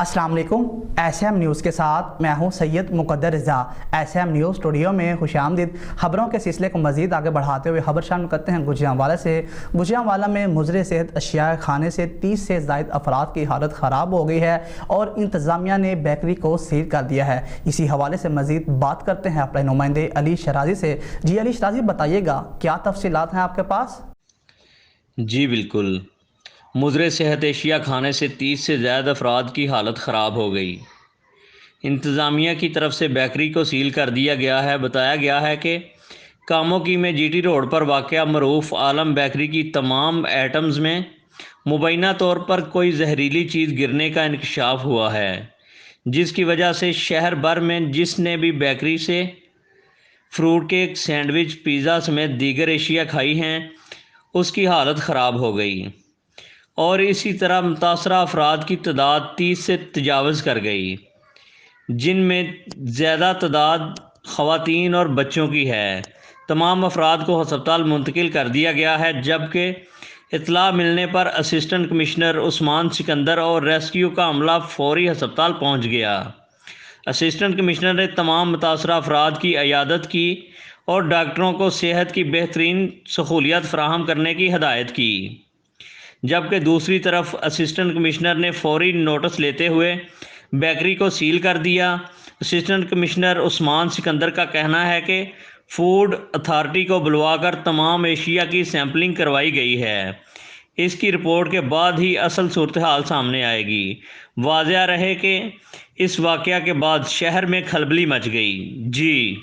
अस्सलाम वालेकुम। SM news के साथ मैं हूं सैयद मुकद्दर रज़ा। SM न्यूज़ स्टूडियो में खुशामदीद। खबरों के सिलसिले को मज़ीद आगे बढ़ाते हुए खबर शामिल करते हैं गुजरांवाला से। गुजरांवाला में मुज़र सेहत अशिया खाने से 30 से ज़ायद अफराद की हालत ख़राब हो गई है और इंतज़ामिया ने बेकरी को सील कर दिया है। इसी हवाले से मज़ीद बात करते हैं अपने नुमाइंदे अली शराजी से। जी अली शराजी, बताइएगा क्या तफसीलात हैं आपके पास? जी बिल्कुल। मुज़र सेहत एशिया खाने से 30 से ज़्यादा अफराद की हालत ख़राब हो गई। इंतज़ामिया की तरफ से बेकरी को सील कर दिया गया है। बताया गया है कि कामोकी में GT रोड पर वाक़या मरूफ़ आलम बेकरी की तमाम आइटम्स में मुबैना तौर पर कोई जहरीली चीज़ गिरने का इंकशाफ हुआ है, जिसकी वजह से शहर भर में जिसने भी बेकरी से फ्रूट केक, सैंडविच, पिज़्ज़ा समेत दीगर एशिया खाई हैं, उसकी हालत ख़राब हो गई और इसी तरह मुतासरा अफराद की तादाद 30 से तजावज़ कर गई, जिनमें ज़्यादा तादाद ख़वातीन और बच्चों की है। तमाम अफराद को हस्पताल मुंतकिल कर दिया गया है, जबकि इत्तला मिलने पर असिस्टेंट कमिश्नर उस्मान सिकंदर और रेस्क्यू का अमला फौरी हस्पताल पहुँच गया। असिस्टेंट कमिश्नर ने तमाम मुतासरा अफराद की इयादत की और डॉक्टरों को सेहत की बेहतरीन सहूलियत फ़राहम करने की हदायत की, जबकि दूसरी तरफ असिस्टेंट कमिश्नर ने फौरी नोटिस लेते हुए बेकरी को सील कर दिया। असिस्टेंट कमिश्नर उस्मान सिकंदर का कहना है कि फूड अथॉरिटी को बुलवाकर तमाम एशिया की सैंपलिंग करवाई गई है। इसकी रिपोर्ट के बाद ही असल सूरत हाल सामने आएगी। वाज़ेह रहे कि इस वाक़या के बाद शहर में खलबली मच गई। जी।